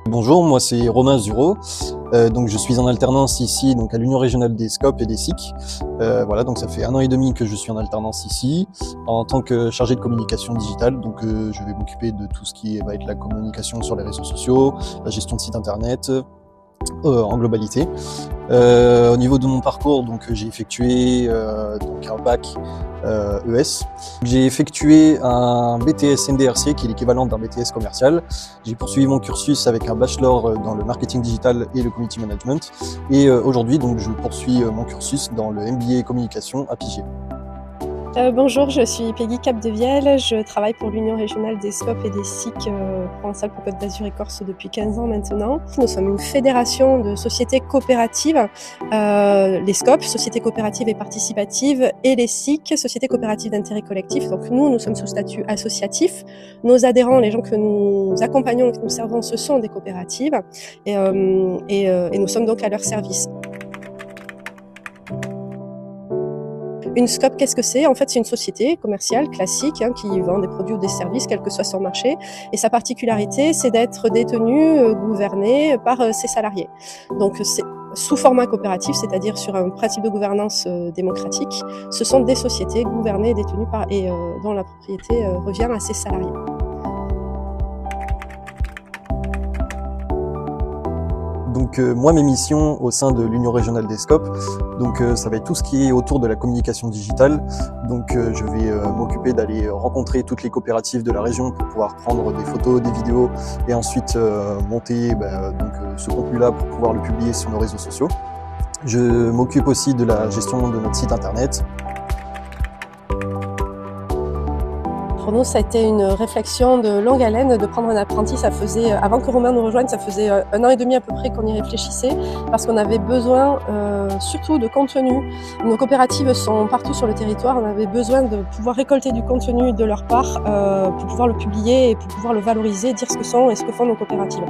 Bonjour, moi c'est Romain Zuro, donc je suis en alternance ici donc à l'Union régionale des SCOP et des SIC. Voilà, donc ça fait 1 an et demi que je suis en alternance ici en tant que chargé de communication digitale. Donc je vais m'occuper de tout ce qui va être la communication sur les réseaux sociaux, la gestion de site internet en globalité. Au niveau de mon parcours, donc j'ai effectué donc un bac ES. J'ai effectué un BTS MDRC qui est l'équivalent d'un BTS commercial. J'ai poursuivi mon cursus avec un bachelor dans le marketing digital et le community management. Et aujourd'hui, donc, je poursuis mon cursus dans le MBA communication à Pigier. Bonjour, je suis Peggy Capdevielle, je travaille pour l'Union régionale des SCOP et des SIC Provence-Alpes-Côte d'Azur et Corse depuis 15 ans maintenant. Nous sommes une fédération de sociétés coopératives, les SCOP, sociétés coopératives et participatives, et les SIC, sociétés coopératives d'intérêt collectif. Donc nous sommes sous statut associatif. Nos adhérents, les gens que nous accompagnons et que nous servons, ce sont des coopératives et nous sommes donc à leur service. Une SCOP, qu'est-ce que c'est? En fait, c'est une société commerciale classique qui vend des produits ou des services, quel que soit son marché. Et sa particularité, c'est d'être détenue, gouvernée par ses salariés. Donc, c'est sous format coopératif, c'est-à-dire sur un principe de gouvernance démocratique. Ce sont des sociétés gouvernées et détenues par dont la propriété revient à ses salariés. Donc moi, mes missions au sein de l'Union régionale des SCOP, donc ça va être tout ce qui est autour de la communication digitale. Donc je vais m'occuper d'aller rencontrer toutes les coopératives de la région pour pouvoir prendre des photos, des vidéos et ensuite monter ce contenu-là pour pouvoir le publier sur nos réseaux sociaux. Je m'occupe aussi de la gestion de notre site internet. Pour nous, ça a été une réflexion de longue haleine de prendre un apprenti. Ça faisait, avant que Romain nous rejoigne, ça faisait 1 an et demi à peu près qu'on y réfléchissait, parce qu'on avait besoin surtout de contenu. Nos coopératives sont partout sur le territoire. On avait besoin de pouvoir récolter du contenu de leur part pour pouvoir le publier et pour pouvoir le valoriser, dire ce que sont et ce que font nos coopératives.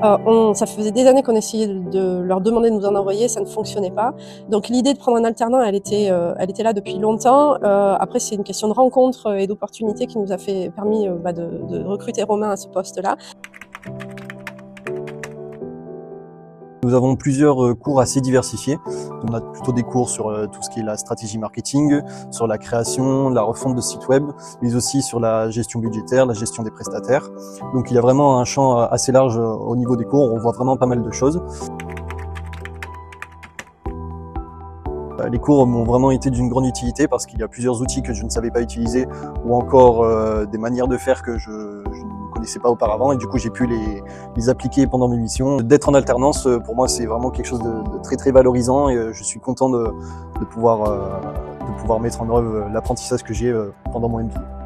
Ça faisait des années qu'on essayait de leur demander de nous en envoyer, ça ne fonctionnait pas. Donc l'idée de prendre un alternant, elle était là depuis longtemps. Après, c'est une question de rencontre et d'opportunité qui nous a permis de recruter Romain à ce poste-là. Nous avons plusieurs cours assez diversifiés. On a plutôt des cours sur tout ce qui est la stratégie marketing, sur la création, la refonte de sites web, mais aussi sur la gestion budgétaire, la gestion des prestataires. Donc il y a vraiment un champ assez large au niveau des cours, on voit vraiment pas mal de choses. Les cours m'ont vraiment été d'une grande utilité parce qu'il y a plusieurs outils que je ne savais pas utiliser ou encore des manières de faire que je ne connaissais pas auparavant et du coup j'ai pu les appliquer pendant mes missions. D'être en alternance, pour moi c'est vraiment quelque chose de très très valorisant et je suis content de pouvoir mettre en œuvre l'apprentissage que j'ai pendant mon MBA.